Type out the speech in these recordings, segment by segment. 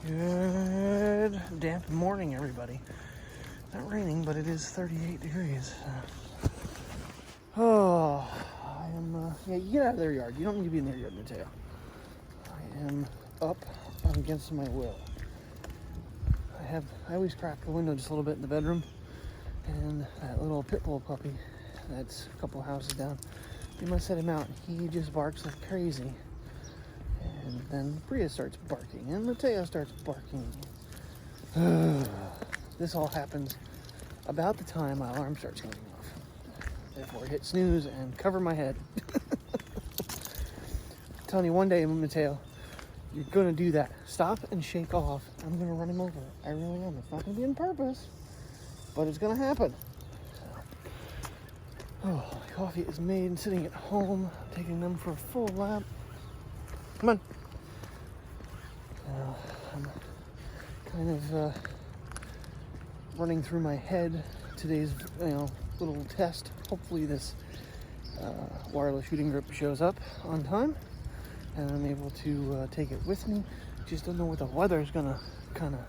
Good damp morning, everybody. It's not raining, but it is 38 degrees. Oh, I am, yeah, you get out of their yard. You don't need to be in their yard, Mateo. I am up against my will. I always crack the window just a little bit in the bedroom, and that little pit bull puppy that's a couple houses down, you must set him out. He just barks like crazy. And then Priya starts barking, and Mateo starts barking. This all happens about the time my alarm starts going off. Therefore, hit snooze and cover my head. I'm telling you, one day, Mateo, you're going to do that. Stop and shake off. I'm going to run him over. I really am. It's not going to be on purpose, but it's going to happen. Oh, coffee is made and sitting at home, taking them for a full lap. Come on. I'm kind of running through my head today's little test. Hopefully this wireless shooting grip shows up on time and I'm able to take it with me. Just don't know what the weather is gonna kind of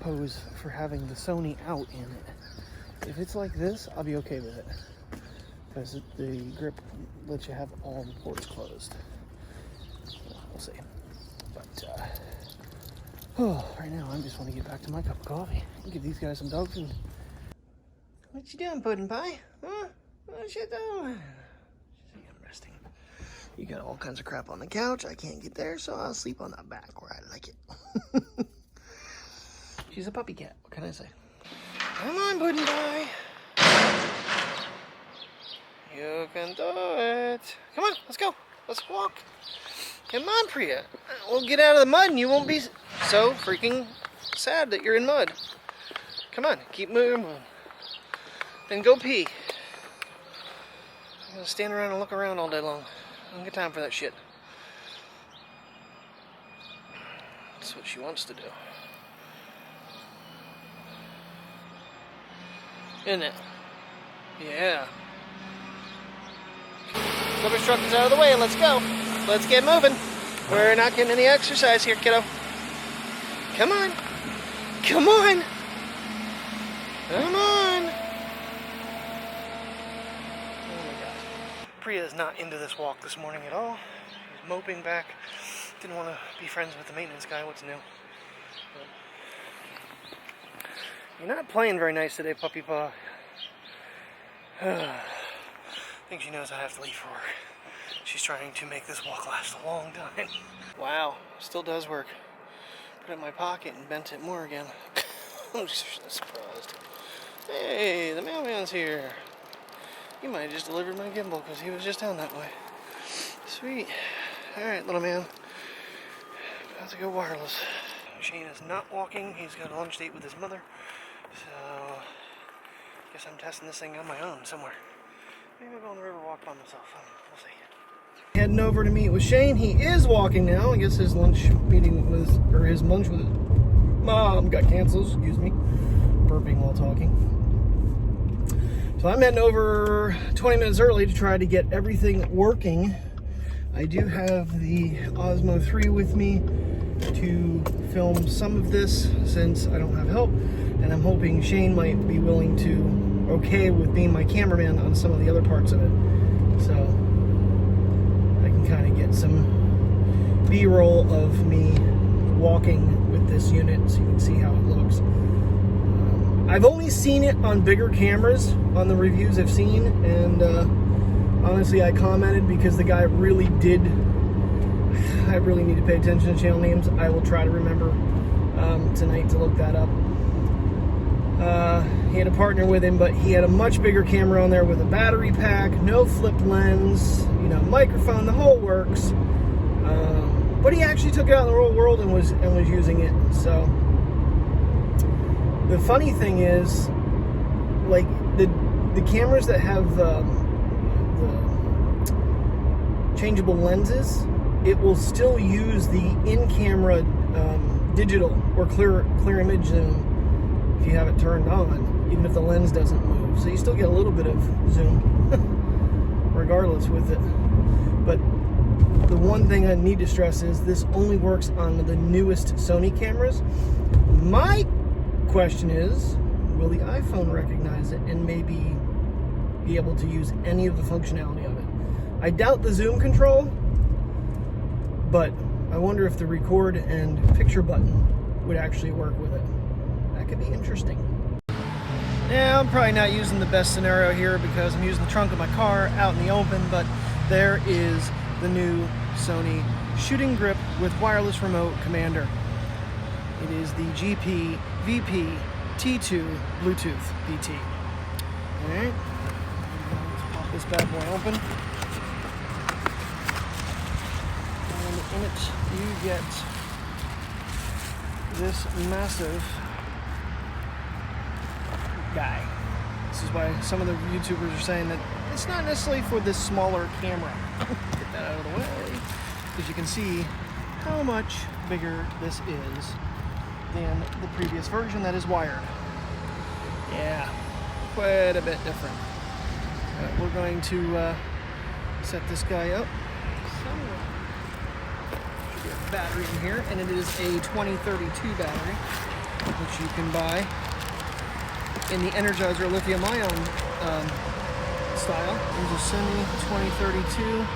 pose for having the Sony out in it. If it's like this, I'll be okay with it, because the grip lets you have all the ports closed. We'll see. But right now I just want to get back to my cup of coffee and give these guys some dog food. What you doing, pudding pie? Huh? What you doing? I'm resting. You got all kinds of crap on the couch. I can't get there, so I'll sleep on that back where I like it. She's a puppy cat. What can I say? Come on, pudding pie. You can do it. Come on, let's go. Let's walk. Come on, Priya. We'll get out of the mud and you won't be so freaking sad that you're in mud. Come on, keep moving. Then go pee. I'm gonna stand around and look around all day long. I don't get time for that shit. That's what she wants to do. Isn't it? Yeah. Garbage truck is out of the way. Let's go. Let's get moving. We're not getting any exercise here, kiddo. Come on. Come on. Come on. Oh my gosh. Priya is not into this walk this morning at all. He's moping back. Didn't want to be friends with the maintenance guy. What's new? But you're not playing very nice today, puppy paw. I think she knows I have to leave for work. She's trying to make this walk last a long time. Wow, still does work. Put it in my pocket and bent it more again. I'm just surprised. Hey, the mailman's here. He might have just delivered my gimbal because he was just down that way. Sweet. Alright, little man. About to go wireless. Shane is not walking. He's got a lunch date with his mother. So, guess I'm testing this thing on my own somewhere. Maybe I'll go on the river walk by myself. We'll see. Heading over to meet with Shane. He is walking now. I guess his lunch meeting with, or his lunch with his mom got canceled. Excuse me. Burping while talking. So I'm heading over 20 minutes early to try to get everything working. I do have the Osmo 3 with me to film some of this since I don't have help. And I'm hoping Shane might be willing to, okay with being my cameraman on some of the other parts of it. So I can kind of get some B-roll of me walking with this unit so you can see how it looks. I've only seen it on bigger cameras on the reviews I've seen, and honestly I commented because the guy really did. I really need to pay attention to channel names. I will try to remember tonight to look that up. He had a partner with him, but he had a much bigger camera on there with a battery pack, no flip lens, microphone, the whole works. But he actually took it out in the real world and was using it. So the funny thing is, like the cameras that have the changeable lenses, it will still use the in-camera digital or clear image zoom if you have it turned on, even if the lens doesn't move. So you still get a little bit of zoom regardless with it. But The one thing I need to stress is this only works on the newest Sony cameras. My question is, will the iPhone recognize it and maybe be able to use any of the functionality of it? I doubt the zoom control, but I wonder if the record and picture button would actually work with it. That could be interesting. Now, I'm probably not using the best scenario here because I'm using the trunk of my car out in the open, but there is the new Sony shooting grip with wireless remote commander. It is the GP VP T2 Bluetooth BT. Alright, let's pop this bad boy open. And in it you get this massive guy. This is why some of the YouTubers are saying that it's not necessarily for this smaller camera. Get that out of the way, because you can see how much bigger this is than the previous version that is wired. Yeah, quite a bit different. We're going to set this guy up somewhere. Should be a battery in here, and it is a 2032 battery, which you can buy in the Energizer lithium-ion style. There's a Sony 2032.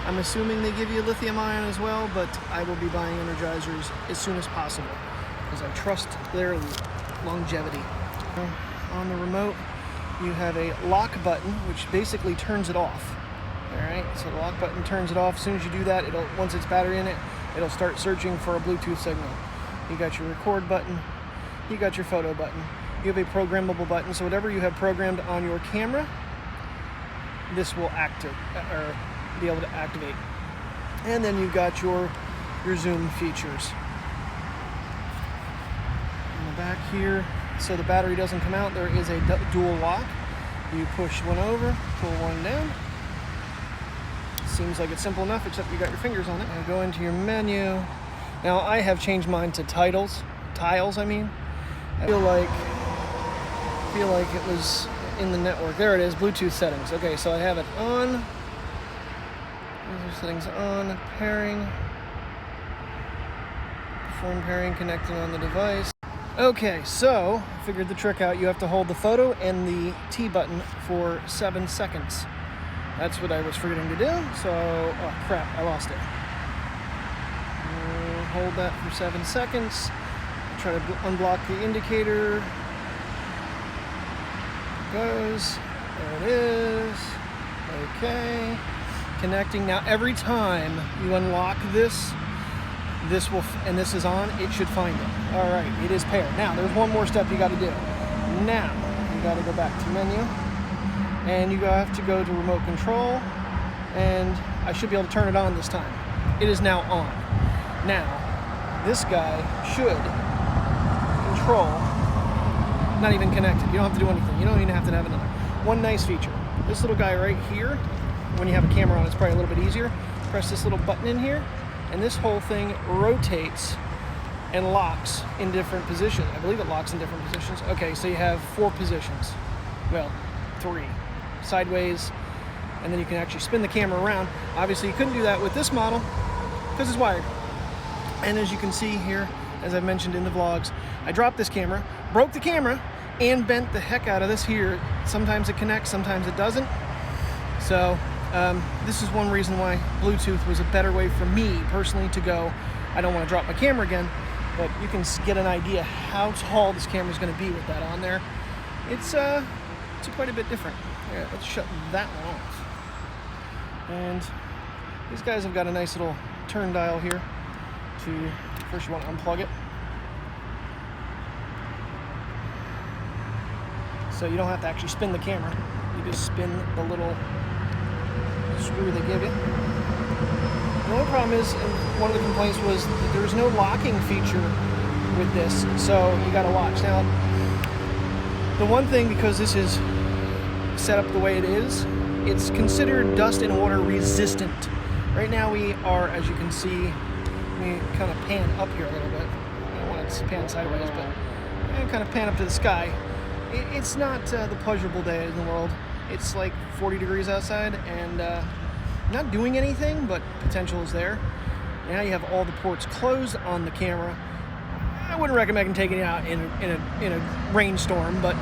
I'm assuming they give you lithium-ion as well, but I will be buying Energizers as soon as possible because I trust their longevity. On the remote, you have a lock button, which basically turns it off. All right, so the lock button turns it off. As soon as you do that, once it's battery in it, it'll start searching for a Bluetooth signal. You got your record button, you got your photo button. You have a programmable button, so whatever you have programmed on your camera, this will be able to activate. And then you've got your zoom features. In the back here, so the battery doesn't come out, there is a dual lock. You push one over, pull one down. Seems like it's simple enough, except you got your fingers on it. Now go into your menu. Now I have changed mine to tiles, I mean. I feel like it was in the network. There it is, Bluetooth settings. Okay, so I have it on. Those are settings on, pairing. Perform pairing, connecting on the device. Okay, so I figured the trick out. You have to hold the photo and the T button for 7 seconds. That's what I was forgetting to do, so, oh crap, I lost it. Hold that for 7 seconds. Try to unblock the indicator. Goes. There it is. Okay. Connecting. Now every time you unlock this will, and this is on, it should find it. All right, it is paired. Now there's one more step you got to do. Now you got to go back to menu, and you have to go to remote control, and I should be able to turn it on this time. It is now on. Now this guy should control. Not even connected. You don't have to do anything. You don't even have to have another. One nice feature. This little guy right here, when you have a camera on, it's probably a little bit easier. Press this little button in here, and this whole thing rotates and locks in different positions. I believe it locks in different positions. Okay, so you have 4 positions. Well, 3. Sideways, and then you can actually spin the camera around. Obviously, you couldn't do that with this model because it's wired. And as you can see here, as I've mentioned in the vlogs, I dropped this camera, broke the camera, and bent the heck out of this here. Sometimes it connects, sometimes it doesn't. So this is one reason why Bluetooth was a better way for me personally to go. I don't want to drop my camera again, but you can get an idea how tall this camera is going to be with that on there. It's quite a bit different. Here, let's shut that one off. And these guys have got a nice little turn dial here. First you want to unplug it. So you don't have to actually spin the camera. You just spin the little screw they give you. The only problem is, and one of the complaints was that there's no locking feature with this, so you gotta watch. Now, the one thing, because this is set up the way it is, it's considered dust and water resistant. Right now we are, as you can see, we kind of pan up here a little bit. I don't want to pan sideways, but kind of pan up to the sky. It's not the pleasurable day in the world. It's like 40 degrees outside, and not doing anything, but potential is there. Now you have all the ports closed on the camera. I wouldn't recommend taking it out in a rainstorm, but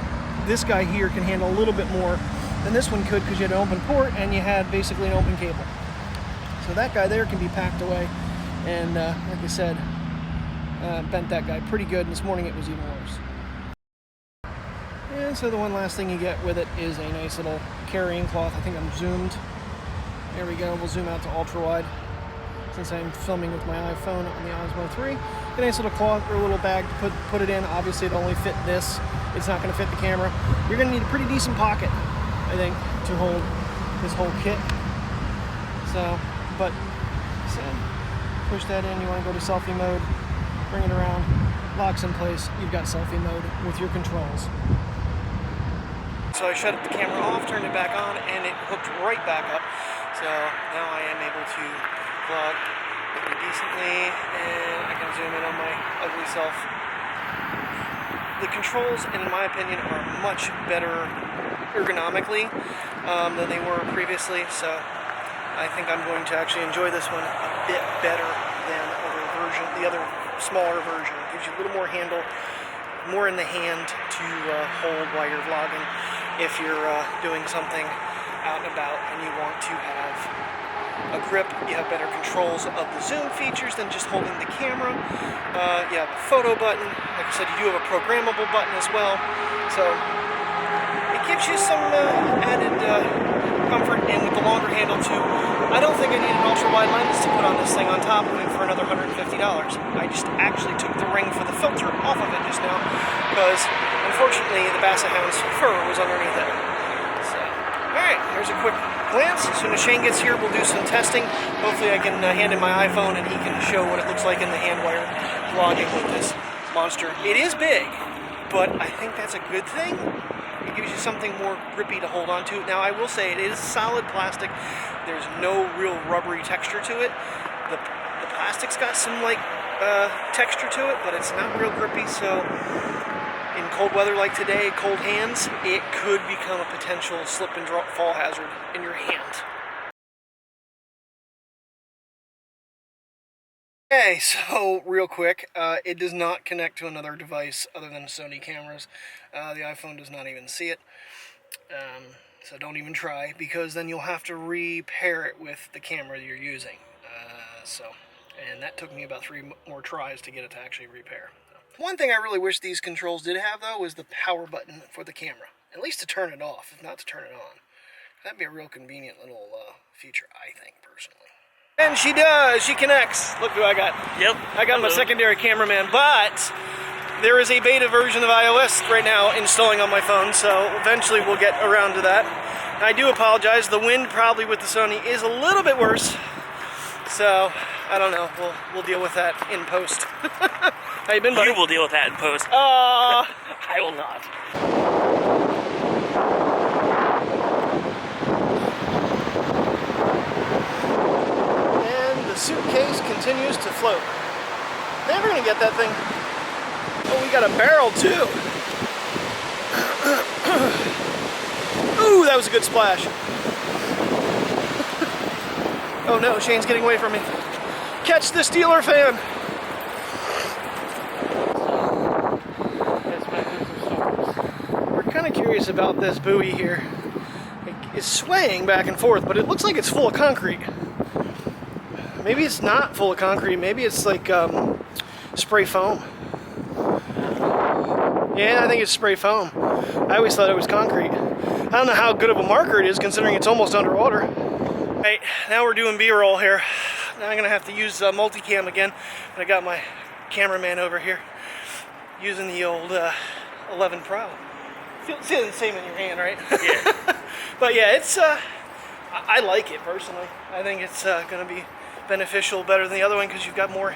this guy here can handle a little bit more than this one could, because you had an open port and you had basically an open cable. So that guy there can be packed away, and like I said, bent that guy pretty good, and this morning it was even worse. And so the one last thing you get with it is a nice little carrying cloth. I think I'm zoomed. There we go. We'll zoom out to ultra wide, since I'm filming with my iPhone on the Osmo 3. A nice little cloth or a little bag to put it in. Obviously it only fit this. It's not going to fit the camera. You're going to need a pretty decent pocket, I think, to hold this whole kit. So, but push that in. You want to go to selfie mode, bring it around, locks in place. You've got selfie mode with your controls. So I shut the camera off, turned it back on, and it hooked right back up. So now I am able to vlog pretty decently, and I can zoom in on my ugly self. The controls, in my opinion, are much better ergonomically than they were previously, so I think I'm going to actually enjoy this one a bit better than the other smaller version. It gives you a little more handle, more in the hand to hold while you're vlogging. If you're doing something out and about and you want to have a grip, you have better controls of the zoom features than just holding the camera. You have a photo button. Like I said, you do have a programmable button as well. So it gives you some added comfort, and with the longer handle too. I don't think I need an ultra-wide lens to put on this thing on top of it for another $150. I just actually took the ring for the filter off of it just now, because unfortunately the Basset Hound's fur was underneath it. So, alright, here's a quick glance. As soon as Shane gets here, we'll do some testing. Hopefully I can hand him my iPhone and he can show what it looks like in the hand wire vlogging with this monster. It is big, but I think that's a good thing. It gives you something more grippy to hold on to. Now I will say it is solid plastic. There's no real rubbery texture to it. The plastic's got some like texture to it, but it's not real grippy. So in cold weather like today, cold hands, it could become a potential slip and drop fall hazard in your hand. Okay, so real quick, it does not connect to another device other than Sony cameras. The iPhone does not even see it, so don't even try, because then you'll have to repair it with the camera you're using. And that took me about 3 more tries to get it to actually repair. One thing I really wish these controls did have, though, was the power button for the camera. At least to turn it off, if not to turn it on. That'd be a real convenient little feature, I think, personally. And she does. She connects. Look who I got. Yep. I got my secondary cameraman, but there is a beta version of iOS right now installing on my phone, so eventually we'll get around to that. I do apologize. The wind probably with the Sony is a little bit worse, so I don't know. We'll deal with that in post. How you been, buddy? You will deal with that in post. I will not. Suitcase continues to float. Never gonna get that thing. Oh, we got a barrel too. Ooh, that was a good splash. Oh no, Shane's getting away from me. Catch the Steeler fan. We're kind of curious about this buoy here. It's swaying back and forth, but it looks like it's full of concrete. Maybe it's not full of concrete. Maybe it's like spray foam. Yeah, I think it's spray foam. I always thought it was concrete. I don't know how good of a marker it is, considering it's almost underwater. Right, now we're doing B-roll here. Now I'm gonna have to use multicam again. I got my cameraman over here using the old 11 Pro. Feels the same in your hand, right? Yeah. But yeah, it's I like it personally. I think it's gonna be beneficial, better than the other one, because you've got more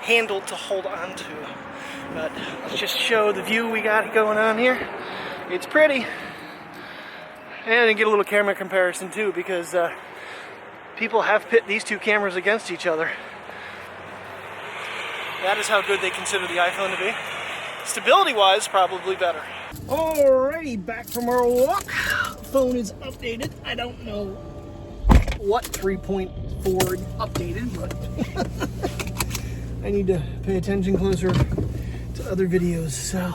handle to hold on to. But let's just show the view we got going on here. It's pretty. And get a little camera comparison too, because people have pit these two cameras against each other. That is how good they consider the iPhone to be. Stability wise, probably better. Alrighty, back from our walk. Phone is updated. I don't know what 3.4 updated, but I need to pay attention closer to other videos. So,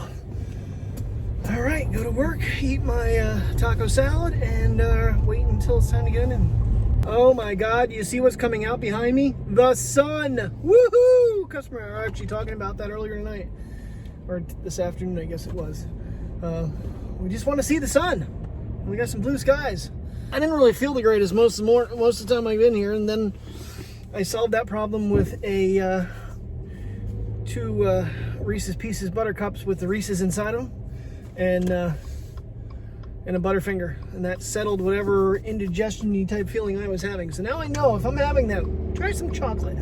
all right, go to work, eat my taco salad, and wait until it's time to get in. Oh my God, you see what's coming out behind me? The sun! Woohoo! Customer and I were actually talking about that earlier tonight, or this afternoon, I guess it was. We just want to see the sun. We got some blue skies. I didn't really feel the greatest most of the time I've been here, and then I solved that problem with a two Reese's Pieces Buttercups with the Reese's inside them, and a Butterfinger, and that settled whatever indigestion-y type feeling I was having. So now I know if I'm having that, try some chocolate.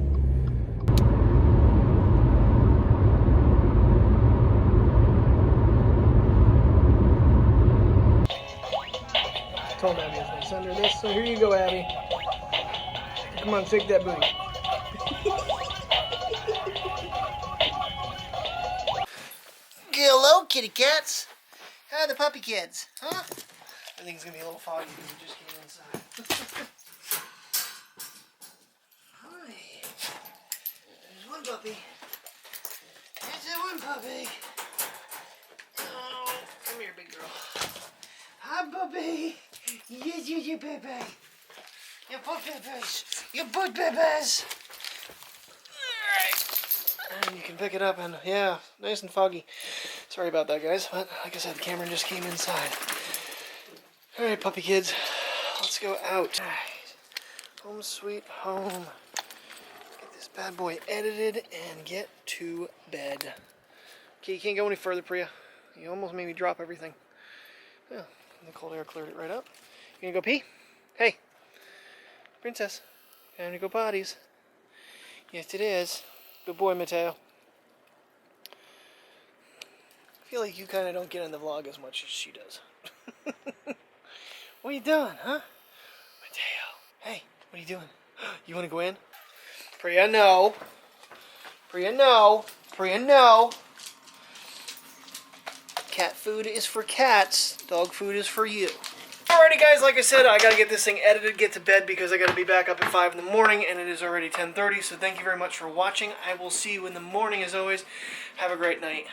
I told Abby I was going to send her this, so here you go, Abby. Come on, shake that booty. Hello, kitty cats. How are the puppy kids? Huh? I think it's going to be a little foggy because we just came inside. Hi. There's one puppy. There's that one puppy. Oh, come here, big girl. Hi, puppy. Yes, you baby. Your butt babies. Your butt babies. Alright. And you can pick it up, and yeah, nice and foggy. Sorry about that, guys, but like I said, the camera just came inside. Alright, puppy kids, let's go out. Home sweet home. Get this bad boy edited and get to bed. Okay, you can't go any further, Priya. You almost made me drop everything. Yeah, the cold air cleared it right up. You gonna go pee? Hey, princess, time to go potties. Yes, it is. Good boy, Mateo. I feel like you kind of don't get in the vlog as much as she does. What are you doing, huh? Mateo. Hey, what are you doing? You want to go in? Priya, no. Priya, no. Priya, no. Cat food is for cats. Dog food is for you. Alrighty, guys, like I said, I gotta get this thing edited, get to bed, because I gotta be back up at 5 in the morning, and it is already 10:30, so thank you very much for watching. I will see you in the morning, as always. Have a great night.